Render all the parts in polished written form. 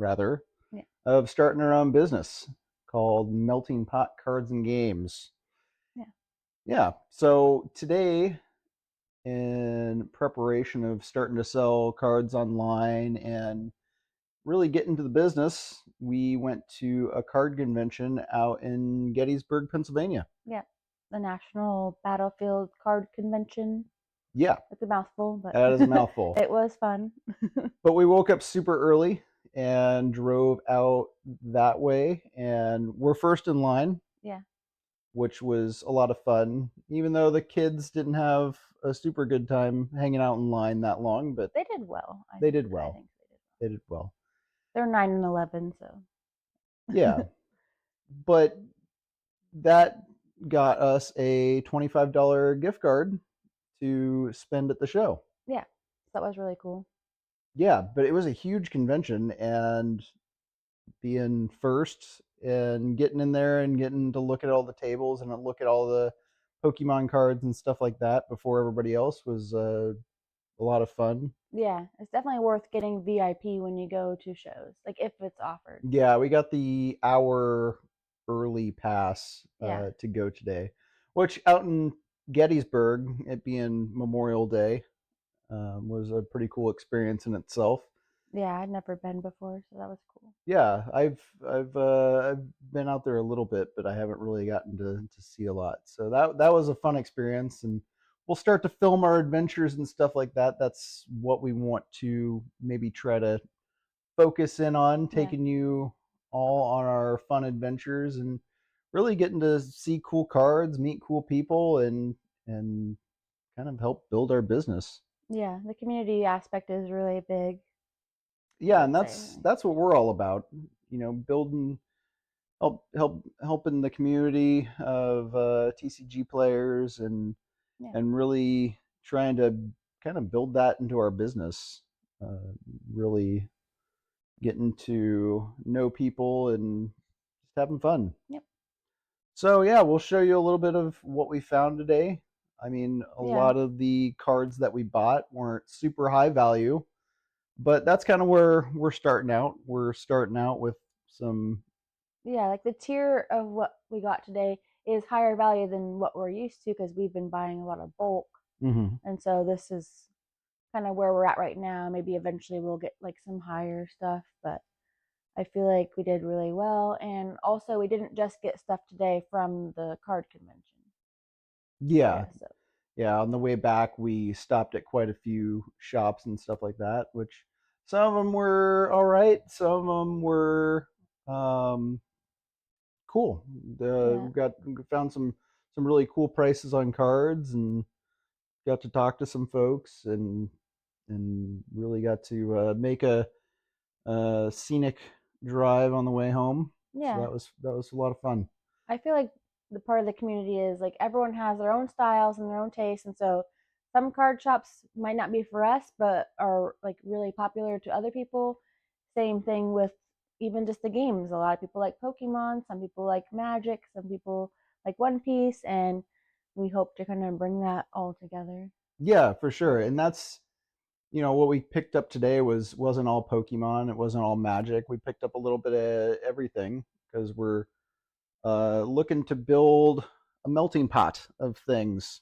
rather, Yeah. of starting our own business called Melting Pot Cards and Games. Yeah. Yeah. So today, in preparation of starting to sell cards online and really get into the business, we went to a card convention out in Gettysburg, Pennsylvania. Yeah. The National Battlefield Card Convention. Yeah, It's a mouthful, but that is a mouthful. it was fun. But we woke up super early and drove out that way, and we're first in line, Yeah. which was a lot of fun, even though the kids didn't have a super good time hanging out in line that long, but They did well. I they think. did I well. think they did well. They did well. They're 9 and 11, so. Yeah. But that got us a $25 gift card to spend at the show. Yeah. That was really cool. Yeah, but it was a huge convention, and being first and getting in there and getting to look at all the tables and look at all the Pokemon cards and stuff like that before everybody else was a lot of fun. Yeah, it's definitely worth getting VIP when you go to shows, like if it's offered. Yeah, we got the hour early pass Yeah. to go today, which out in Gettysburg, it being Memorial Day, was a pretty cool experience in itself. Yeah, I'd never been before, so that was cool. Yeah, I've been out there a little bit, but I haven't really gotten to see a lot. So that was a fun experience, and we'll start to film our adventures and stuff like that. That's what we want to maybe try to focus in on, Yeah. taking you all on our fun adventures and really getting to see cool cards, meet cool people, and kind of help build our business. Yeah, the community aspect is really big, I Yeah, and would that's say. that's what we're all about. Building helping the community of TCG players Yeah. and really trying to kind of build that into our business. Uh, really getting to know people and just having fun. Yep. So yeah, we'll show you a little bit of what we found today. I mean, a Yeah. lot of the cards that we bought weren't super high value, but that's kind of where we're starting out. We're starting out with some. Yeah, like the tier of what we got today is higher value than what we're used to because we've been buying a lot of bulk. Mhm. And so this is kind of where we're at right now. Maybe eventually we'll get like some higher stuff, but I feel like we did really well. And also, we didn't just get stuff today from the card convention. Yeah, Yeah, so yeah, on the way back, we stopped at quite a few shops and stuff like that, which some of them were all right, some of them were um, cool. yeah, We found some really cool prices on cards and got to talk to some folks and really got to make a scenic drive on the way home. So yeah. that was a lot of fun. I feel like the part of the community is like everyone has their own styles and their own tastes, and so some card shops might not be for us, but are like really popular to other people. Same thing with even just the games. A lot of people like Pokemon, some people like Magic, some people like One Piece, and we hope to kind of bring that all together. Yeah, for sure. So And that's what we picked up today wasn't all Pokemon. It wasn't all Magic. We picked up a little bit of everything because we're looking to build a melting pot of things.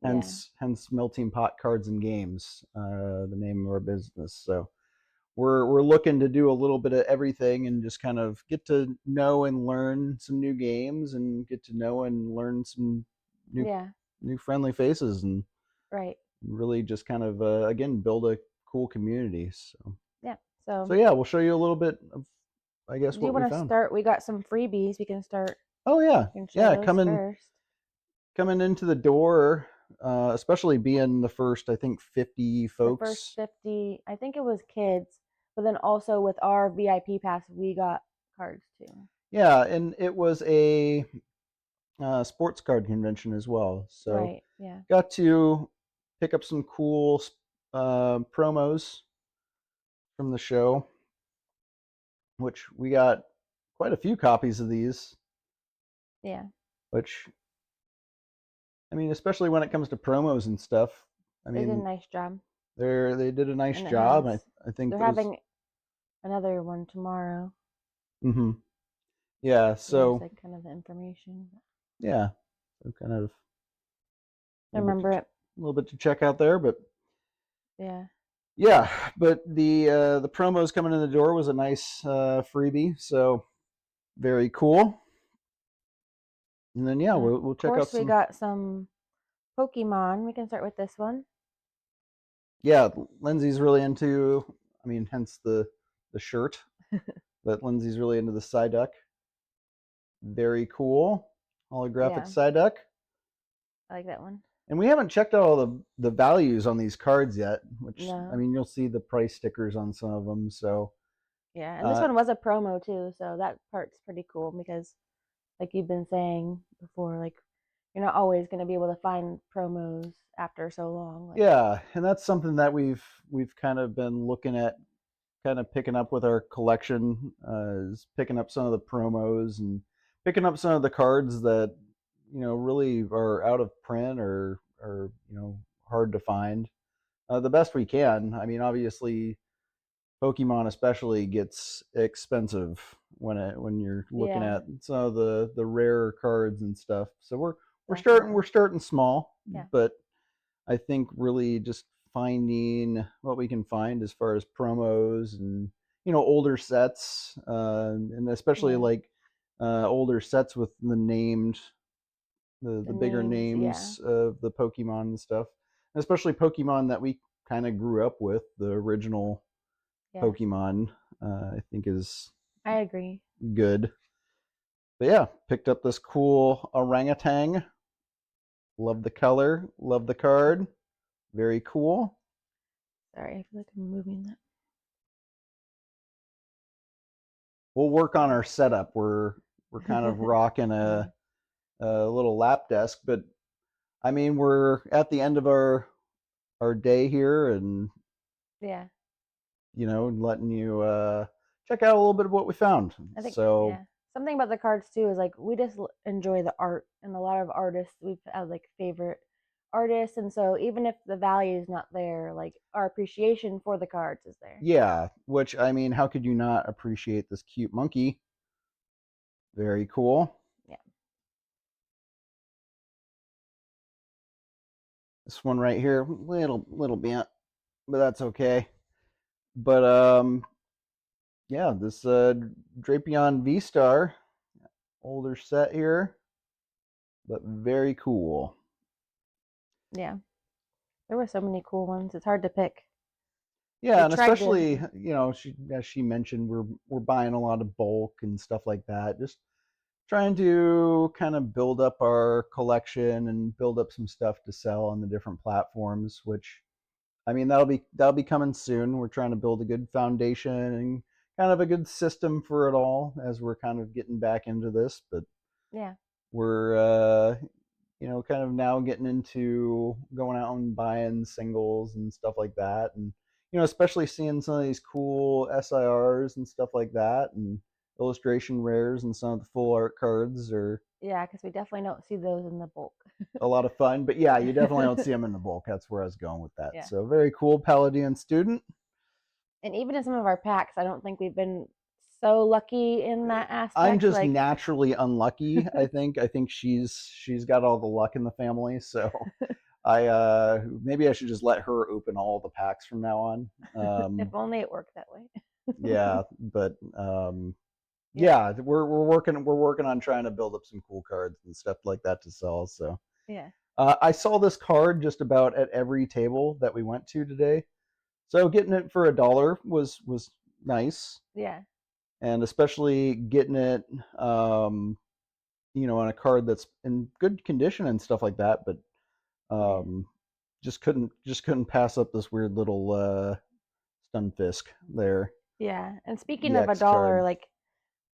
yeah, Hence, melting pot cards and games, the name of our business. So we're looking to do a little bit of everything and just kind of get to know and learn some new games and get to know and learn some new yeah, new friendly faces and right, really just kind of again build a cool community. yeah. So So yeah, we'll show you a little bit of I guess do you what we want to found. start? We got some freebies. We can start. Oh yeah, We can show yeah, those first. coming into the door, especially being the first I think 50 The first folks. 50, I think it was kids, but then also with our VIP pass, we got cards too. Yeah, and it was a sports card convention as well. So Right. Yeah. got to pick up some cool promos from the show, which we got quite a few copies of these. Yeah. Which I mean, especially when it comes to promos and stuff. I They did a mean, nice job. they did a nice And it job. has, I think they're those. having another one tomorrow. Mm-hmm. Yeah. There's So like kind of the information. yeah, so kind of a I little bit remember to, it. a little bit to check out there, but Yeah. yeah. But the promos coming in the door was a nice freebie. So very cool. And then yeah, And of we'll check out course, we some. got some Pokemon. We can start with this one. Yeah, Lindsay's really into. I mean, hence the shirt. But Lindsay's really into the Psyduck. Very cool. Holographic Yeah, Psyduck. I like that one. And we haven't checked out all the values on these cards yet, which I No. mean, you'll see the price stickers on some of them. So, Yeah, and this uh, one was a promo too, so that part's pretty cool because, like you've been saying before, like you're not always going to be able to find promos after so long. Like, yeah, and that's something that we've kind of been looking at, kind of picking up with our collection, is picking up some of the promos and picking up some of the cards that really are out of print or hard to find. The best we can. I mean, obviously, Pokemon especially gets expensive when you're looking yeah, at some of the rarer cards and stuff. So we're definitely. starting small, Yeah, but I think really just finding what we can find as far as promos and older sets, and especially yeah. like older sets with the The bigger names, yeah, names of the Pokemon and stuff, and especially Pokemon that we kind of grew up with, the original yeah. Pokemon. I think is I agree. good. But yeah, picked up this cool orangutan. Love the color. Love the card. Very cool. Sorry, I feel like I'm moving that. We'll work on our setup. We're kind of rocking Yeah, a little lap desk, but I mean we're at the end of our day here, and yeah. letting you check out a little bit of what we found. I think So yeah. Something about the cards too is like we just enjoy the art, and a lot of artists we've had like favorite artists, and so even if the value is not there, like our appreciation for the cards is there. yeah, which I mean, how could you not appreciate this cute monkey? Very cool. Yeah, This one right here, little bent, but that's okay. But yeah, this Drapion V Star, older set here, but very cool. yeah. There were so many cool ones. It's hard to pick. Yeah, We and tried to. especially as she mentioned, we're buying a lot of bulk and stuff like that. Just trying to kind of build up our collection and build up some stuff to sell on the different platforms. Which I mean, that'll be coming soon. We're trying to build a good foundation and kind of a good system for it all as we're kind of getting back into this. But Yeah, we're kind of now getting into going out and buying singles and stuff like that, and especially seeing some of these cool SIRs and stuff like that, and illustration rares and some of the full art cards are yeah, because we definitely don't see those in the bulk. a lot of fun. But yeah, you definitely don't see them in the bulk. That's where I was going with that. Yeah, So very cool, Paladin student. and even in some of our packs, I don't think we've been so lucky in that I'm aspect. just Like, naturally unlucky. I think she's got all the luck in the family. So I maybe I should just let her open all the packs from now on. if only it worked that way. Yeah, but Yeah, yeah, we're working on trying to build up some cool cards and stuff like that to sell. So yeah, I saw this card just about at every table that we went to today. So getting it for $1 was nice, yeah, and especially getting it on a card that's in good condition and stuff like that. But yeah. um, just couldn't pass up this weird little Stunfisk there, Yeah. And speaking the of a X dollar, card. like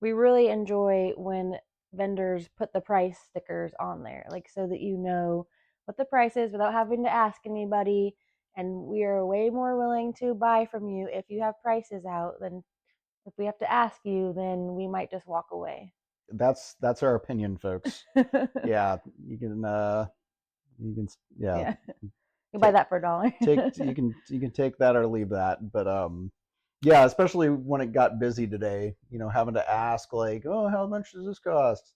we really enjoy when vendors put the price stickers on there, like so that you know what the price is without having to ask anybody. And we are way more willing to buy from you if you have prices out than if we have to ask you, then we might just walk away. That's our opinion, folks. Yeah, you can yeah, Yeah. You buy take that for a dollar. take you can take that or leave that. But Yeah, especially when it got busy today, having to ask like, "Oh, how much does this cost?"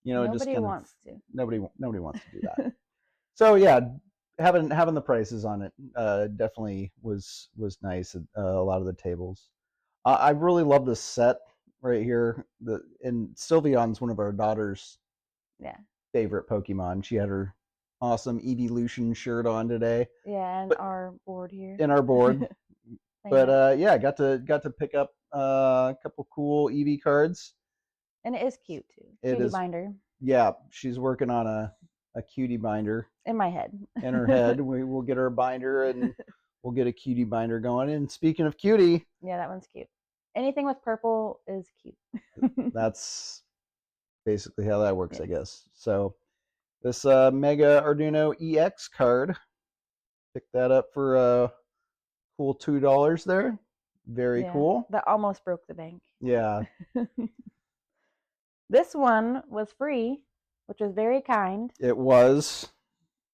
Just Nobody kind of wants to. nobody wants to do that. So yeah, having the prices on it definitely was nice at a lot of the tables. I really love this set right here. And Sylveon's one of our daughter's Yeah. favorite Pokemon. She had her awesome Evolution shirt on today, Yeah, and but our board here. in our board. Playing But that. yeah, got to pick up a couple cool EV cards. And it is cute too. It Cutie is, binder yeah. She's working on a cutie binder in my head. in her head. We will get her a binder and we'll get a cutie binder going. And speaking of cutie, Yeah, that one's cute. Anything with purple is cute. that's basically how that works, I Yes. guess. So this Mega Arduino EX card, picked that up for a cool $2 there. Very Yeah. cool. That almost broke the bank. Yeah, This one was free, which was very kind. it was.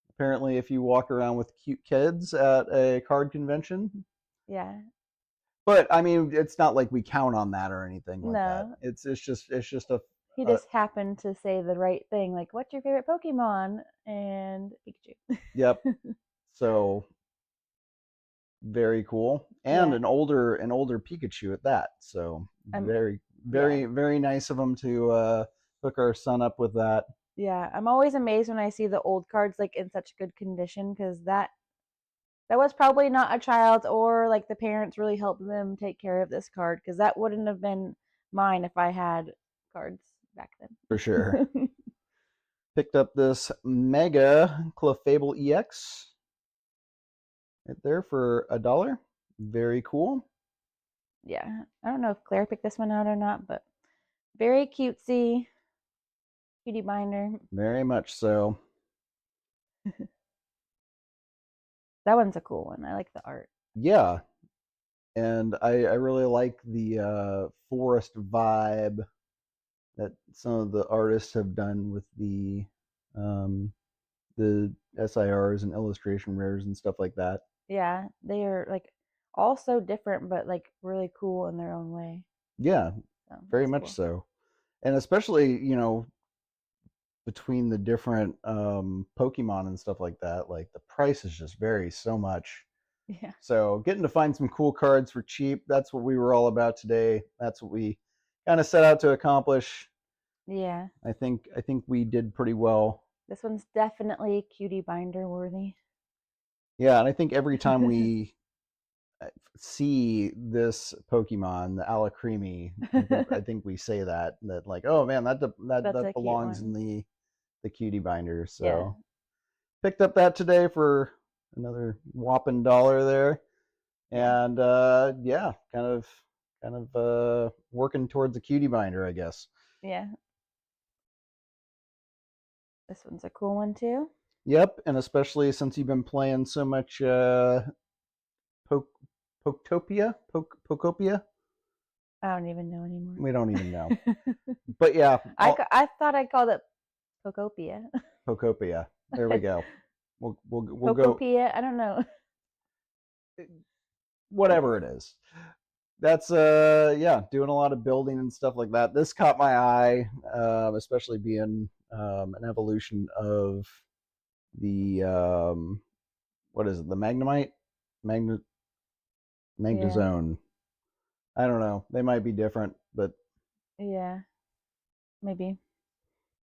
Apparently, if you walk around with cute kids at a card convention, Yeah. but I mean, it's not like we count on that or anything like that. No. It's just He a just happened to say the right thing, like, what's your favorite Pokemon? And Pikachu. yep. So very cool, and Yeah. an older Pikachu at that. So I'm very yeah. very very nice of them to hook our son up with that. Yeah. I'm always amazed when I see the old cards like in such good condition because that was probably not a child or like the parents really helped them take care of this card because that wouldn't have been mine if I had cards back For sure. then. Picked up this Mega Clefable EX right there for $1. Very cool. Yeah. I don't know if Claire picked this one out or not, but very cutesy, cutie binder. Very much so. That one's a cool one. I like the art. Yeah, and I really like the forest vibe that some of the artists have done with um, the SIRs and illustration rares and stuff like that. Yeah, they are like all so different, but like really cool in their own way. Yeah, So very that's much cool. so. And especially, between the different Pokemon and stuff like that, like the prices just vary so much. Yeah. So getting to find some cool cards for cheap, that's what we were all about today. That's what we kind of set out to accomplish. Yeah. I think we did pretty well. This one's definitely cutie binder worthy. Yeah, and I think every time we see this Pokemon, the Alakreamy, I think we say that like, oh man, That's that a cute belongs in one. the cutie binder. Yeah. So picked up that today for another whopping $1 there, Yeah. and yeah, kind of working towards a cutie binder, I guess. Yeah. This one's a cool one too. Yep, and especially since you've been playing so much Poke Poketopia, Pokopia. I don't even know anymore. We don't even know, but yeah, I thought I called it Pokopia. Pokopia. There we go. We'll go Pokopia. I don't know. whatever it is. That's yeah, doing a lot of building and stuff like that. This caught my eye, especially being an evolution of the what is it? The Magnemite, Magna Yeah. Magnezone. I don't know. They might be different, but Yeah. Maybe.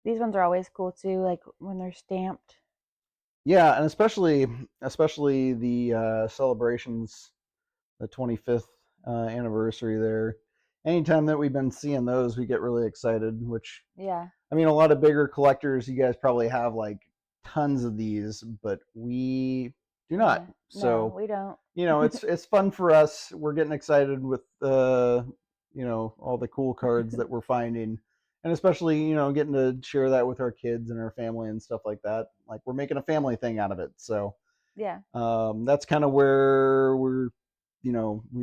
These ones are always cool too, like when they're stamped. yeah, and especially the celebrations, the 25th anniversary there. Anytime that we've been seeing those, we get really excited. Which, Yeah. I mean, a lot of bigger collectors, you guys probably have like tons of these, but we do not. Yeah. No, So we don't. it's fun for us. We're getting excited with all the cool cards that we're finding, and especially getting to share that with our kids and our family and stuff like that. Like we're making a family thing out of it. So Yeah. that's kind of where we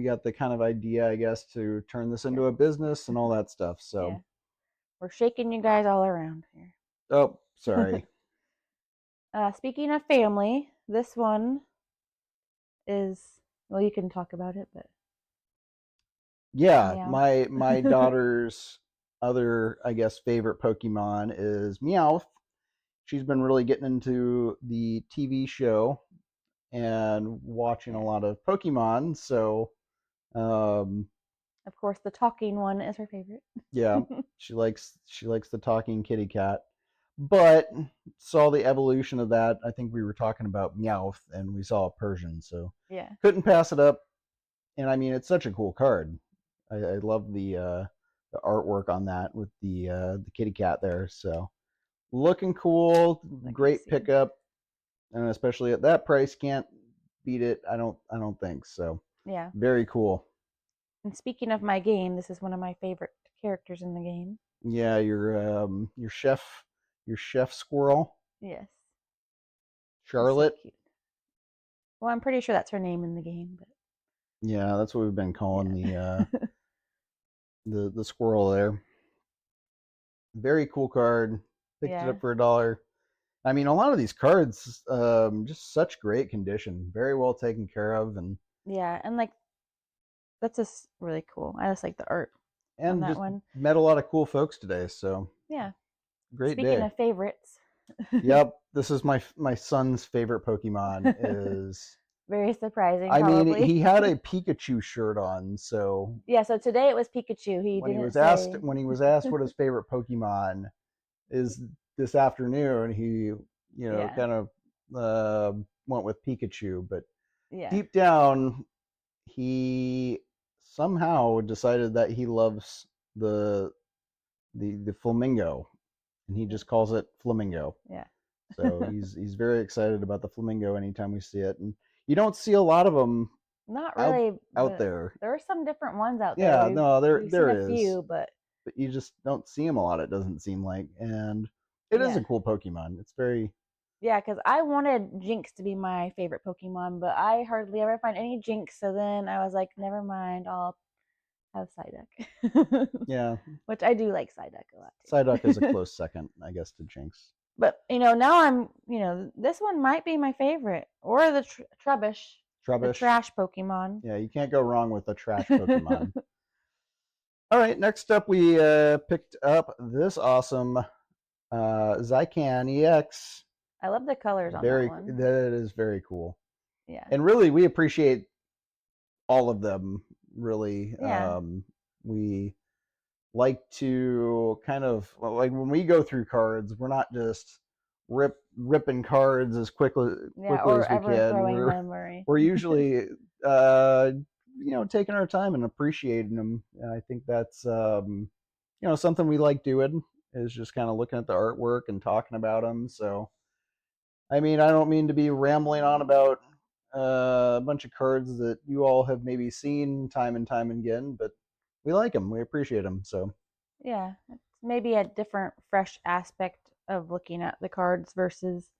got the kind of idea, I guess, to turn this Yeah. into a business and all that stuff. So Yeah. We're shaking you guys all around oh, here. sorry. Speaking of family, this one is, well, you can talk about it, but Yeah, Meow. my daughter's other, I guess, favorite Pokemon is Meowth. She's been really getting into the TV show and watching a Yeah. lot of Pokemon. So, um, Of course, the talking one is her favorite. yeah, she likes the talking kitty cat. But saw the evolution of that. I think we were talking about Meowth, and we saw a Persian, so Yeah. couldn't pass it up. And I mean, it's such a cool card. I love the artwork on that with the kitty cat there. So looking cool, Let me great see. pickup, and especially at that price, can't beat it. I don't think so. Yeah. Very cool. And speaking of my game, this is one of my favorite characters in the game. Yeah, your chef squirrel, Yes. She's so Charlotte. cute. Well, I'm pretty sure that's her name in the game, but Yeah, that's what we've been calling the uh, yeah. the the squirrel there. Very cool card. Picked it Yeah. up for $1. I mean, a lot of these cards, just such great condition, very well taken care of, Yeah. And like that's just really cool. I just like the art on and that just one. met a lot of cool folks today. So Yeah. great Speaking day. of favorites, Yep, this is my son's favorite Pokemon. Is very surprising, I mean, probably. he had a Pikachu shirt on, so Yeah, so today it was Pikachu. He when he didn't was asked say. when he was asked what his favorite Pokemon is this afternoon, he Yeah, kind of went with Pikachu, but yeah, deep down he somehow decided that he loves the the flamingo, and he yeah, just calls it flamingo. yeah. So he's very excited about the flamingo anytime we see it, and you don't see a lot of them Not out really, out but there. there are some different ones out there. Yeah, no, there We've seen a there is, few, but but you just don't see them a lot. It doesn't seem like, and it is a yeah, cool Pokemon. It's very yeah. Because I wanted Jinx to be my favorite Pokemon, but I hardly ever find any Jinx. So then I was like, never mind, I'll have Psyduck, yeah. which I do like Psyduck a lot Psyduck is a too. close second, I guess, to Jinx. But now this one might be my favorite, or the Trubbish, the Trubbish. trash Pokemon. Yeah, you can't go wrong with a trash Pokemon. All right, next up we picked up this awesome Zycan EX. I love the colors on that one. That is very cool, Yeah. and really we appreciate all of them. Really, Yeah. we like to kind of like when we go through cards, we're not just ripping cards as Yeah. quickly Or as we ever can. throwing We're them or we're usually uh, taking our time and appreciating them, and I think that's something we like doing is just kind of looking at the artwork and talking about them. So I mean, I don't mean to be rambling on about a bunch of cards that you all have maybe seen time and time again, but we like them, we appreciate them. So yeah. It's maybe a different, fresh aspect of looking at the cards versus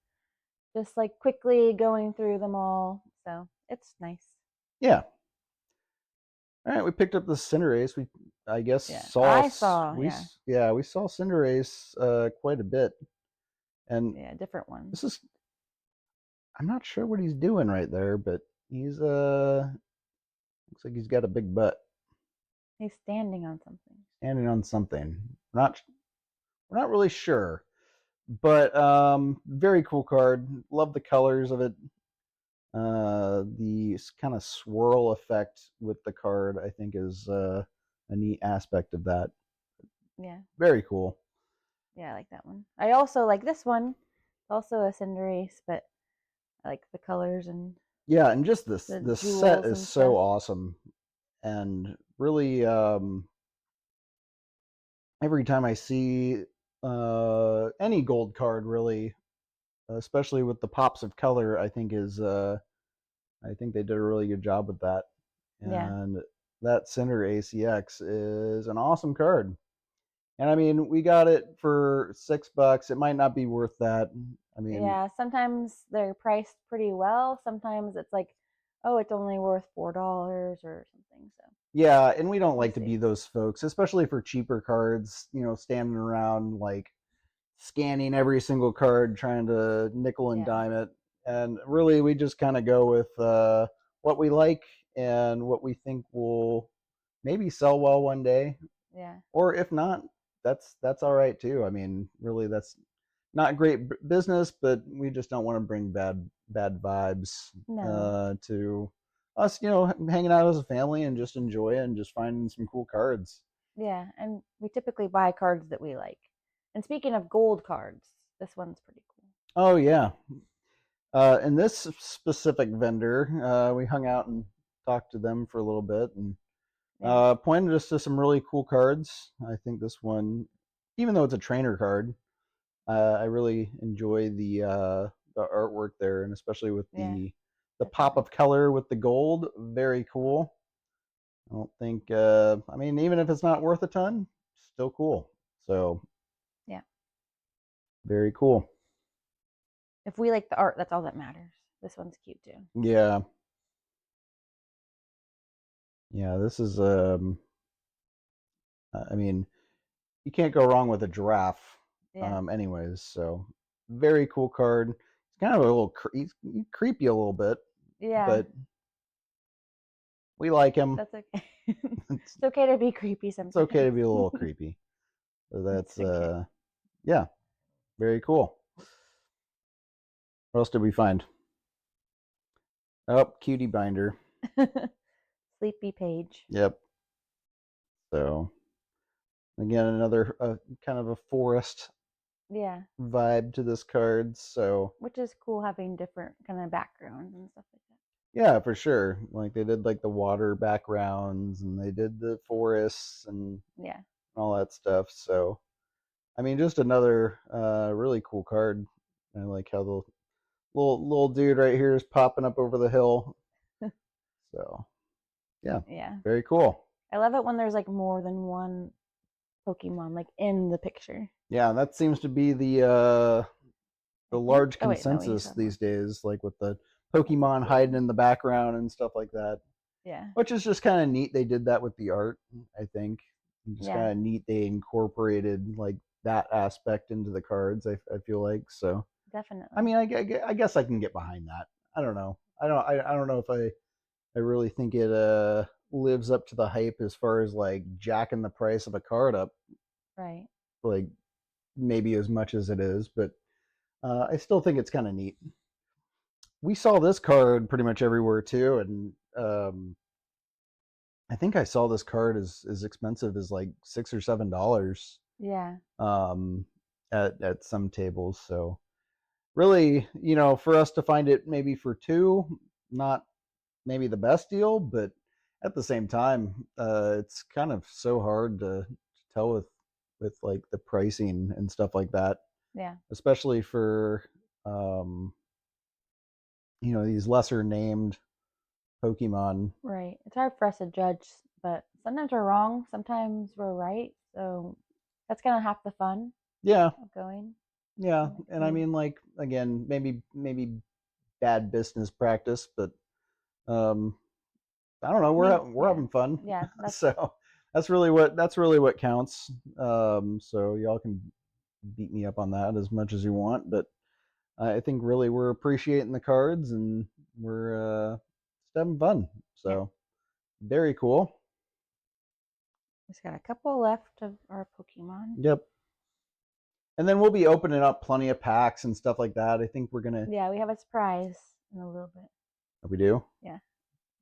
just like quickly going through them all. So it's nice. yeah. All right, we picked up the Cinderace. We, I guess, Yeah. saw I saw, we yeah. yeah we saw Cinderace quite a bit, and Yeah, different ones. this is I'm not sure what he's doing right there, but he's looks like he's got a big butt, He's standing on something. standing on something. We're not really sure, but very cool card. Love the colors of it. The kind of swirl effect with the card, I think, is a neat aspect of that. Yeah. Very cool. Yeah, I like that one. I also like this one. Also a Cinderace, but I like the colors and Yeah, and just the this set jewels is and so stuff. awesome, and really, every time I see any gold card, really, especially with the pops of color, I think they did a really good job with that. Yeah. And that Cinder ACX is an awesome card. And I mean, we got it for $6. It might not be worth that. I mean, Yeah, sometimes they're priced pretty well. Sometimes it's like, oh, it's only worth $4 or something. So yeah, and we don't we'll like to see. be those folks, especially for cheaper cards, standing around like scanning every single card, trying to nickel and Yeah. dime it. And really, we just kind of go with what we like and what we think will maybe sell well one day, Yeah. or if not, that's all right too. I mean, really, that's not great business, but we just don't want to bring bad vibes No. to us. Hanging out as a family and just enjoy it and just finding some cool cards. Yeah, and we typically buy cards that we like. And speaking of gold cards, this one's pretty cool. Oh yeah, and this specific vendor, we hung out and talked to them for a little bit and Yeah. pointed us to some really cool cards. I think this one, even though it's a trainer card, I really enjoy the artwork there, and especially with Yeah, the pop definitely. of color with the gold. Very cool. I don't think. I mean, even if it's not worth a ton, still cool. So Yeah. very cool. If we like the art, that's all that matters. This one's cute too. Yeah, yeah. This is. I mean, you can't go wrong with a giraffe. Yeah. Anyways, so very cool card. It's kind of a little he's creepy a little bit, Yeah, but we like him. that's okay. it's, It's okay to be creepy it's okay sometimes. to be a little creepy. So It's that's okay. yeah, very cool. What else did we find? Oh, cutie binder. Sleepy page. Yep. So again, another kind of a forest Yeah, vibe to this card. So which is cool having different kind of backgrounds and stuff like that. yeah, for sure. Like they did like the water backgrounds and they did the forests and Yeah. all that stuff. So I mean, just another really cool card. I like how the little dude right here is popping up over the hill. So yeah, Yeah. very cool. I love it when there's like more than one Pokemon like in the picture. Yeah, that seems to be I the think. large Oh wait, no, you consensus said more. these days, like with the That's a Pokemon cool hiding one. in the background and stuff like that. Yeah. Which is just kind of neat. They did that with the art, I think. Just Yeah, kind of neat. They incorporated like that aspect into the cards. I feel like so. I definitely. mean, I guess I can get behind that. I don't know. I don't know if I really think it lives up to the hype as far as like jacking the price of a card up Right. like maybe as much as it is, but I still think it's kind of neat. We saw this card pretty much everywhere too, and I think I saw this card as expensive as like $6 or $7 Yeah. um, at some tables. So really, for us to find it maybe for two, not maybe the best deal, but at the same time, it's kind of so hard to tell with like the pricing and stuff like that, Yeah. especially for um, these lesser named Pokemon. Right. It's hard for us to judge, but sometimes we're wrong, sometimes we're right. So that's kind of half the fun Yeah, of going. yeah, And and I we, mean, like again, maybe bad business practice, but um, I don't know. I mean, We're yeah, having fun, yeah, that's so that's really what counts. So y'all can beat me up on that as much as you want, but I think really we're appreciating the cards and we're just having fun. yeah. So very cool. We just got a couple left of our Pokemon. Yep. And then we'll be opening up plenty of packs and stuff like that. I think we're gonna. Yeah, we have a surprise in a little bit. We do. Yeah,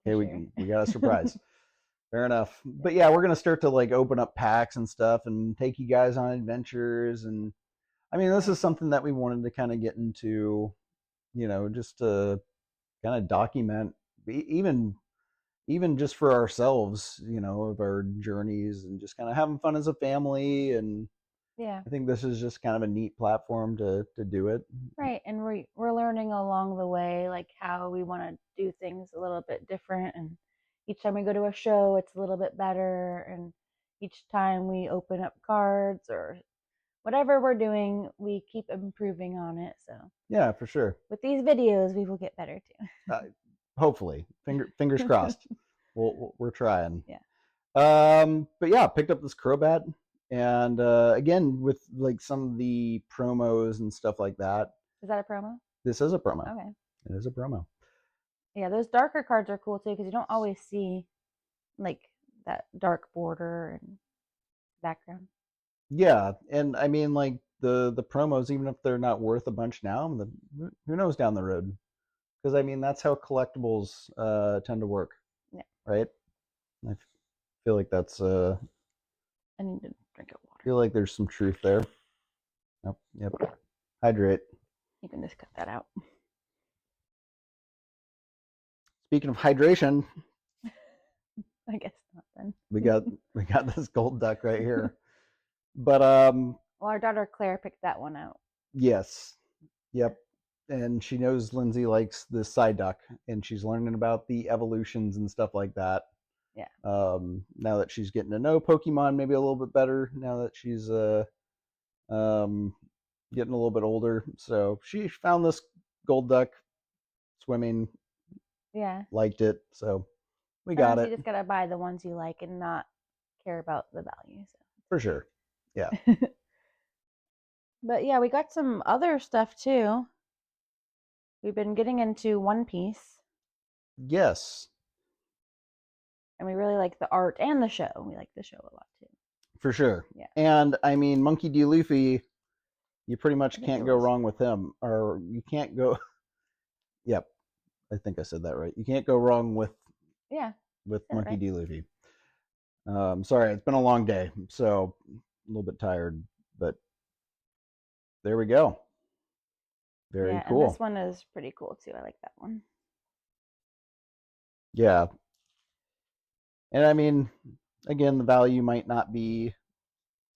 for Okay, sure. we got a surprise. Fair enough. Yeah, But yeah, we're gonna start to like open up packs and stuff and take you guys on adventures. And I mean, this right. is something that we wanted to kind of get into, just to kind of document, even just for ourselves, of our journeys and just kind of having fun as a family. And Yeah, I think this is just kind of a neat platform to do it. right. And we're learning along the way, like how we want to do things a little bit different. And each time we go to a show, it's a little bit better. And each time we open up cards or whatever we're doing, we keep improving on it. So Yeah, for sure. with these videos, we will get better Uh, Hopefully, fingers too. crossed. We're trying. Yeah. But yeah, picked up this Crobat, and again with like some of the promos and stuff like that. Is that a promo? This is a promo. Okay. It is a promo. Yeah, those darker cards are cool too because you don't always see like that dark border and background. Yeah, and I mean, like the promos, even if they're not worth a bunch now, who knows down the road? Because I mean, that's how collectibles tend to work, Yeah, right? I feel like that's I need to drink of water. feel like there's some truth there. Yep, yep. Hydrate. You can just cut that out. Speaking of hydration, I guess not then. we got we got this gold duck right here. But Well, our daughter Claire picked that one out. yes, yep. And she knows Lindsay likes the side duck, and she's learning about the evolutions and stuff like that. Yeah. Now that she's getting to know Pokemon maybe a little bit better, now that she's um, getting a little bit older, so she found this gold duck swimming, Yeah. liked it, so we got Sometimes you it just gotta buy the ones you like and not care about the value. for sure. Yeah. So. But yeah, we got some other stuff too. We've been getting into One Piece, Yes, and we really like the art and the show. We like the show a lot too. for sure. Yeah. And I mean, Monkey D. Luffy, you pretty much I think can't it go was. wrong with him, or you can't go. Yep, I think I said that right. You can't go wrong Yeah, with said it Monkey right. D. Luffy. Sorry, it's been a long day, so a little bit tired, but there we go. Very Yeah, and this cool. one is pretty cool too. I like that one. Yeah, and I mean, again, the value might not be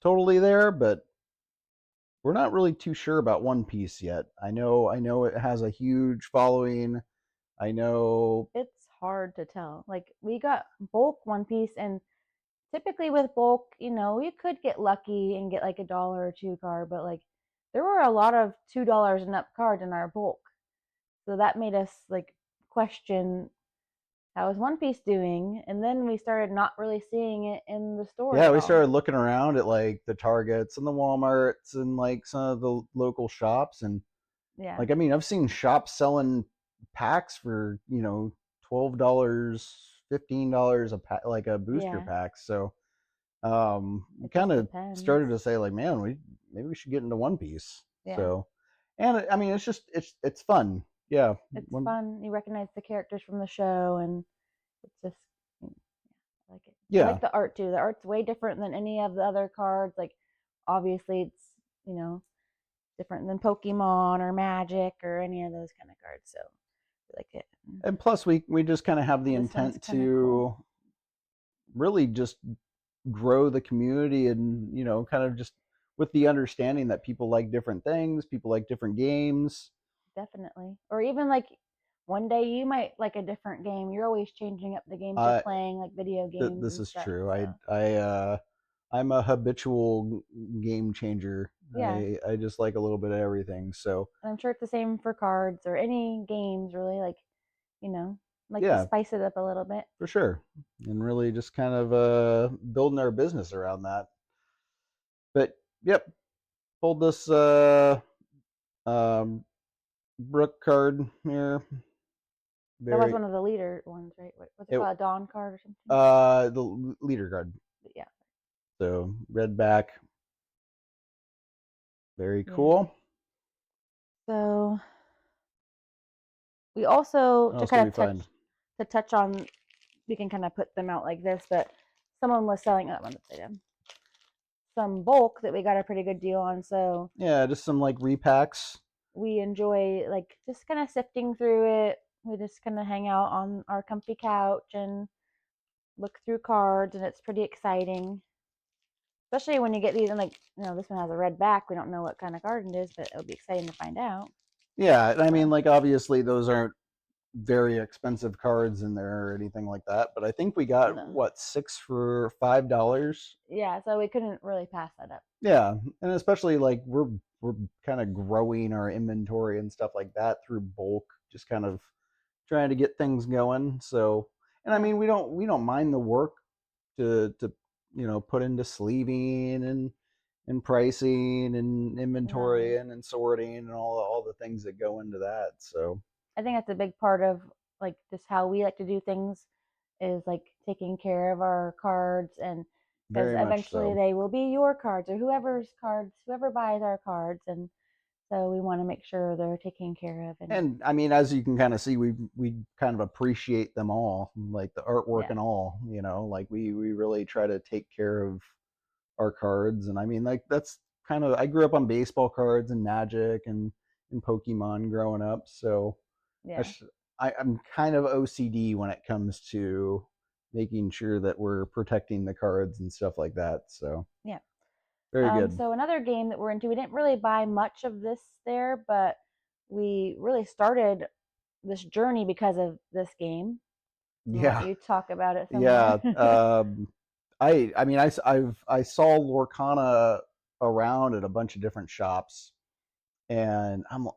totally there, but we're not really too sure about One Piece yet. I know it has a huge following. I know. It's hard to tell. Like we got bulk One Piece, and typically with bulk, you could get lucky and get like a dollar or two card, but like there were a lot of $2 and up cards in our bulk. So that made us like question how is One Piece doing? And then we started not really seeing it in the stores Yeah, at we all. started looking around at like the Targets and the Walmarts and like some of the local shops, and Yeah. like I mean, I've seen shops selling packs for $12, $15 a pack, like a booster Yeah. pack. So we It kind just of depends. started to say like, man, we maybe we should get into One Piece. Yeah. So, and I mean, it's fun. Yeah, It's one, fun. You recognize the characters from the show, and it's just, yeah, I like it. I yeah, like the art too. The art's way different than any of the other cards. Like, obviously, it's, different than Pokemon or Magic or any of those kind of cards. So, I like it. and plus we just kind of have the This one's intent kind of cool. to really just grow the community, and kind of just with the understanding that people like different things, people like different games. Definitely. Or even like one day you might like a different game. You're always changing up the games you're uh playing, like video games this and is stuff. true. So, I'm a habitual game changer. yeah. I just like a little bit of everything, so And I'm sure it's the same for cards or any games, really. Like, you know, like to yeah, spice it up a little bit. for sure. And really just kind of building our business around that. But yep, pulled this um Brook card here. That was Very one of the leader ones, right? What's it it called? A Dawn card or something? the leader card. But yeah. So red back, very Yeah. cool. So we also What to else did kind we of find? touch on, we can kind of put them out like this, but someone was selling that one upside down. Some bulk that we got a pretty good deal on. So Yeah, just some like repacks. we enjoy like just kind of sifting through it. We just kind of hang out on our comfy couch and look through cards, and it's pretty exciting. Especially when you get these, and like, this one has a red back. We don't know what kind of card it is, but it'll be exciting to find out. Yeah, and I mean, So, like obviously those aren't very expensive cards in there or anything like that. But I think we got no. what, six for $5. Yeah, so we couldn't really pass that up. Yeah, and especially like we're kind of growing our inventory and stuff like that through bulk, just kind of trying to get things going. So, and I Yeah. mean, we don't mind the work to put into sleeving and pricing and inventory No. and sorting and all the things that go into that. So I think that's a big part of like just how we like to do things, is like taking care of our cards, and because Very much eventually so. they will be your cards or whoever's cards, whoever buys our cards, and so we want to make sure they're taken care of. And And I mean, as you can kind of see, we kind of appreciate them all, like the artwork yeah, and all. Like we really try to take care of our cards. And I mean, like that's kind of I grew up on baseball cards and Magic and Pokemon growing up, so yeah, that's, I'm kind of OCD when it comes to making sure that we're protecting the cards and stuff like that. So yeah. very good. So another game that we're into, we didn't really buy much of this there, but we really started this journey because of this game. I'll let Yeah, you talk about it some more. yeah. I mean, I saw Lorcana around at a bunch of different shops, and I'm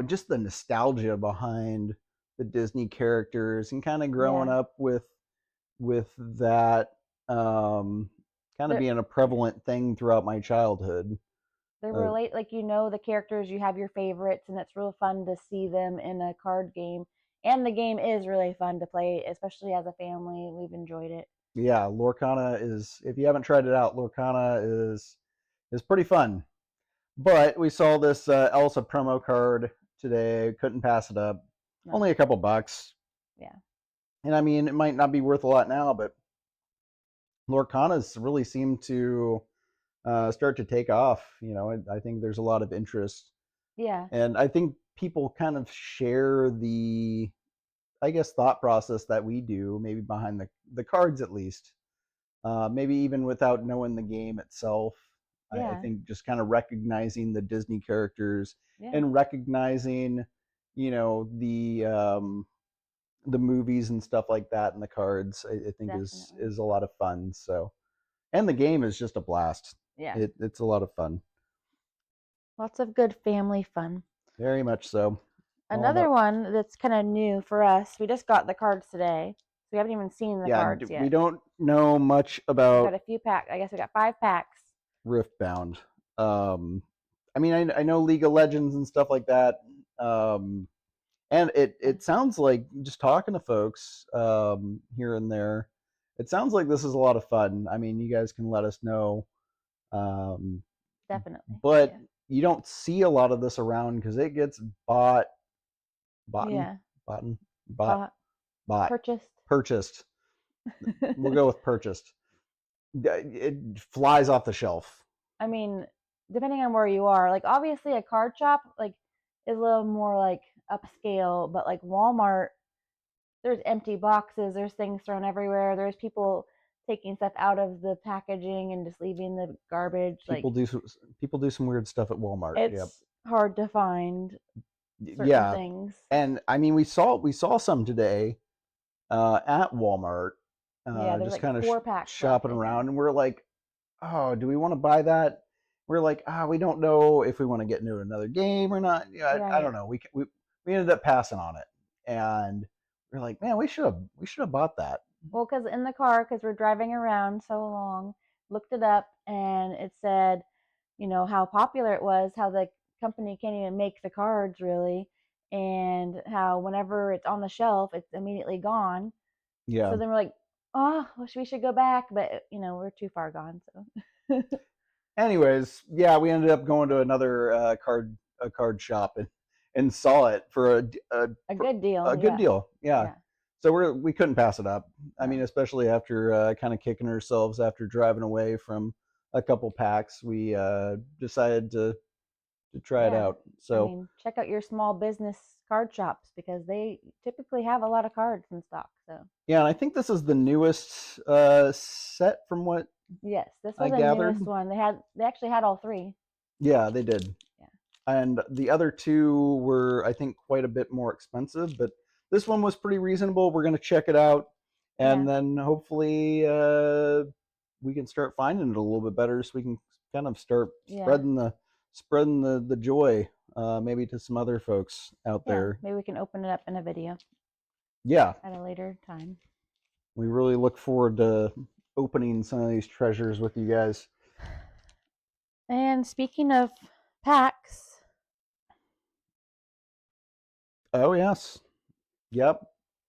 just the nostalgia behind the Disney characters and kind of growing Yeah, up with that kind of they're being a yeah prevalent thing throughout my childhood. they're Uh, relate like the characters, you have your favorites, and it's real fun to see them in a card game. And the game is really fun to play, especially as a family. We've enjoyed it. yeah, Lorcana is, if you haven't tried it out, Lorcana is pretty fun. But we saw this Elsa promo card today, couldn't pass it up. No, Only a couple bucks. yeah, And I mean, it might not be worth a lot now, but Lorcana's really seemed to start to take off. I think there's a lot of interest. yeah, And I think people kind of share the, I guess, thought process that we do, maybe behind the cards at least. Maybe even without knowing the game itself. I yeah, think just kind of recognizing the Disney characters yeah, and recognizing, the movies and stuff like that and the cards. I think definitely, is a lot of fun. So, and the game is just a blast. yeah. It's a lot of fun. Lots of good family fun. Very much so. All Another about. one that's kind of new for us. We just got the cards today, so we haven't even seen the Yeah, cards we yet. don't know much We got about a few packs. I guess we got 5 packs. Riftbound. Um, I mean, I know League of Legends and stuff like that. Um, and Yeah, it sounds like, just talking to folks here and there, it sounds like this is a lot of fun. I mean, you guys can let us know. Um, definitely. but Yeah, you don't see a lot of this around because it gets bought, bought, yeah. bought, bought, Bought, bought, purchased. purchased. We'll go with purchased. It flies off the shelf. I mean, depending on where you are, like obviously a card shop like is a little more like upscale, but like Walmart, there's empty boxes, there's things thrown everywhere, there's people taking stuff out of the packaging and just leaving the garbage. Like People do some weird stuff at Walmart. Yep. it's hard to find certain Yeah, things. and I mean, we saw some today at Walmart, Yeah, there's just like kind of 4 packs left, shopping I think. around, and we're like, oh, do we want to buy that? We're like, we don't know if we want to get into another game or not. Yeah, I Right. don't know. We ended up passing on it, and we're like, man, we should have bought that. Well, because in the car, because we're driving around so long, looked it up, and it said, how popular it was, how the company can't even make the cards really, and how whenever it's on the shelf, it's immediately gone. So Yeah. then we're like, oh, we should go back, but we're too far gone. So Anyways, yeah, we ended up going to another card shop and saw it for a good deal, a good yeah, deal. Yeah. yeah, So we couldn't pass it up. I mean, no, especially after kind of kicking ourselves after driving away from a couple packs, we decided to try it yeah. out. I So mean, check out your small business card shops because they typically have a lot of cards in stock. So yeah, and I think this is the newest set from what yes, this I was the newest gathered. one. They actually had all three. Yeah, they did. Yeah, And the other two were, I think, quite a bit more expensive, but this one was pretty reasonable. We're going to check it out, and yeah, then hopefully we can start finding it a little bit better, so we can kind of start yeah, spreading the joy, maybe to some other folks out yeah. there. Maybe we can open it up in a video Yeah, at a later time. we really look forward to opening some of these treasures with you guys. And speaking of packs, Oh yes, yep.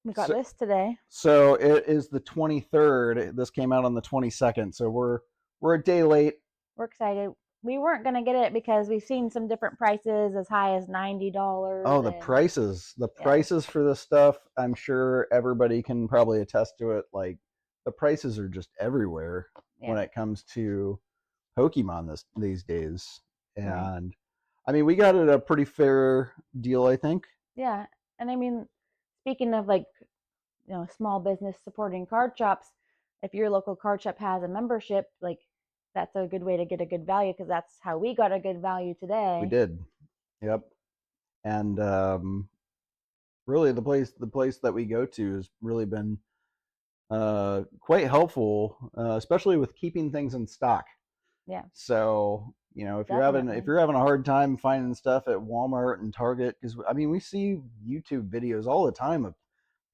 We got So, this today. so it is the 23rd. This came out on the 22nd. So we're a day late. We're excited. We weren't gonna get it because we've seen some different prices as high as $90 Oh, the and prices. The yes, prices for this stuff, I'm sure everybody can probably attest to it. Like the prices are just everywhere when yeah, it comes to Pokemon these days. right. And I mean, we got it a pretty fair deal, I think. Yeah. And I mean, speaking of like, small business supporting card shops, if your local card shop has a membership, like that's a good way to get a good value because that's how we got a good value We today. did. Yep. And really the place that we go to has really been quite helpful, especially with keeping things in stock. Yeah, So if definitely. you're having a hard time finding stuff at Walmart and Target, because I mean we see YouTube videos all the time of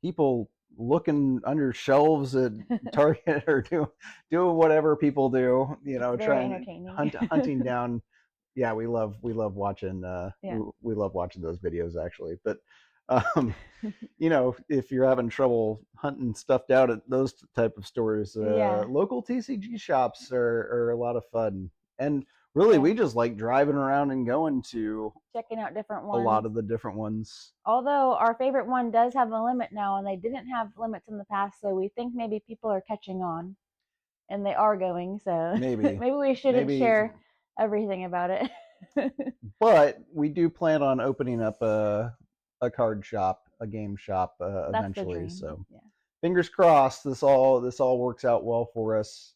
people looking under shelves at Target or doing whatever people do, It's very trying entertaining. hunting down. Yeah, we love watching Yeah. we love watching those videos actually. But um, if you're having trouble hunting stuff out at those type of stores, Yeah. local TCG shops are a lot of fun. And really, Yeah. we just like driving around and going to Checking out different a lot ones. of the different ones. Although our favorite one does have a limit now, and they didn't have limits in the past, so we think maybe people are catching on, and they are going. So Maybe, maybe we shouldn't maybe, share everything about it. but we do plan on opening up a card shop, a game shop That's the eventually. dream. So Yeah. fingers crossed, this all works out well for us.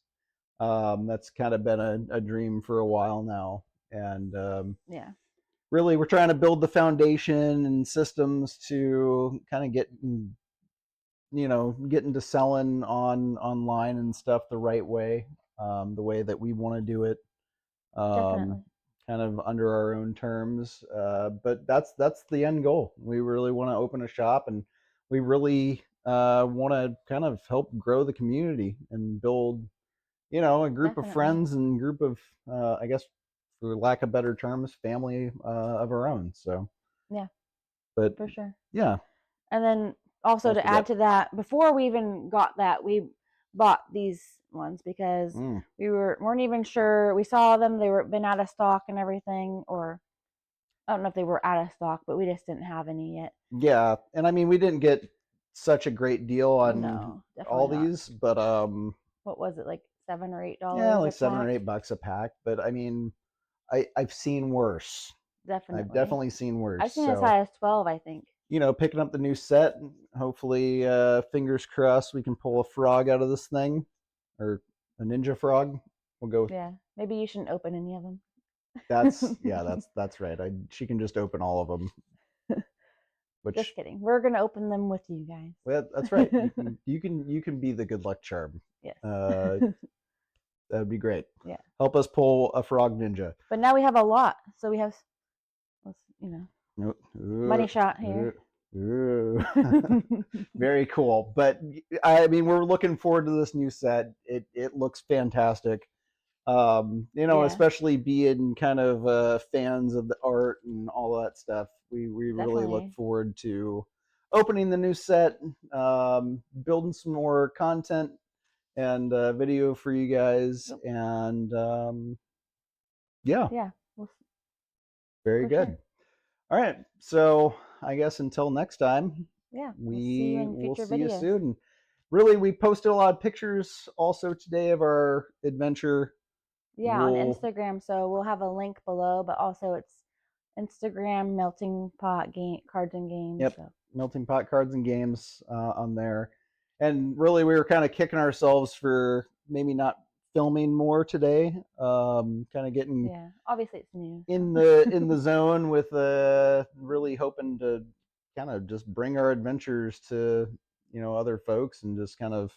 That's kind of been a dream for a while now, and Yeah. really we're trying to build the foundation and systems to kind of get into selling online and stuff the right way, the way that we want to do it, um, Definitely. kind of under our own terms. But that's the end goal. We really want to open a shop, and we really want to kind of help grow the community and build, a group of Definitely. friends and group of, I guess, for lack of better terms, family of our own. So, Yeah, but for sure. yeah, And then what also else to we got? add to that, before we even got that, we bought these ones because Mm. we weren't even sure. We saw them; they were been out of stock and everything, or I don't know if they were out of stock, but we just didn't have any yet. Yeah, and I mean we didn't get such a great deal on No, definitely all not. these, but What was it, like yeah, $7 or $8 like a 7 or 8 bucks pack? a pack. But I mean, I've seen worse. I've Definitely. definitely seen worse. I've seen as So, high as 12, I think. picking up the new set, hopefully, fingers crossed, we can pull a frog out of this thing, or a ninja frog. We'll go. Yeah, maybe you shouldn't open any of That's yeah, them. that's right. She can just open all of them, Just which kidding. We're gonna open them with you well, that's right. guys. You can be the good luck charm. Yes. Uh, that'd be great. Yeah. Help us pull a frog ninja. But now we have a lot, so we have, Ooh, money shot ooh, here. ooh. Very cool. But I mean, we're looking forward to this new set. It looks fantastic. Yeah, Especially being kind of fans of the art and all that stuff. We really look definitely. forward to opening the new set, building some more content and video for you guys, Yep. and yeah, Yeah, well, very for good. sure. All right, so I guess until next time, Yeah, we'll see you we in will future see you videos. soon. Really, we posted a lot of pictures also today of our adventure. Yeah, on We'll Instagram, so we'll have a link below, but also it's Instagram melting pot game cards and games. Yep, So melting pot cards and games on there. And really, we were kind of kicking ourselves for maybe not filming more today. Kind of getting yeah, obviously it's new. in the zone with really hoping to kind of just bring our adventures to other folks and just kind of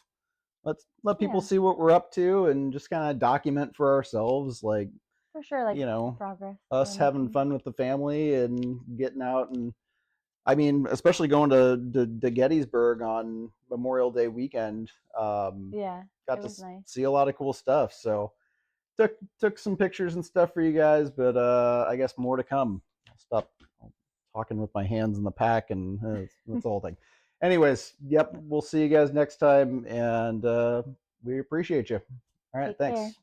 let people Yeah, see what we're up to and just kind of document for ourselves, like for sure. Like you know progress that we're us having making. fun with the family and getting out. And I mean, especially going to Gettysburg on Memorial Day weekend. Yeah, it Got to was nice. see a lot of cool stuff. So took some pictures and stuff for you guys, but I guess more to come. I'll stop talking with my hands in the pack, and that's the whole thing. Anyways, yep, we'll see you guys next time, and we appreciate you. All right, Take care. thanks.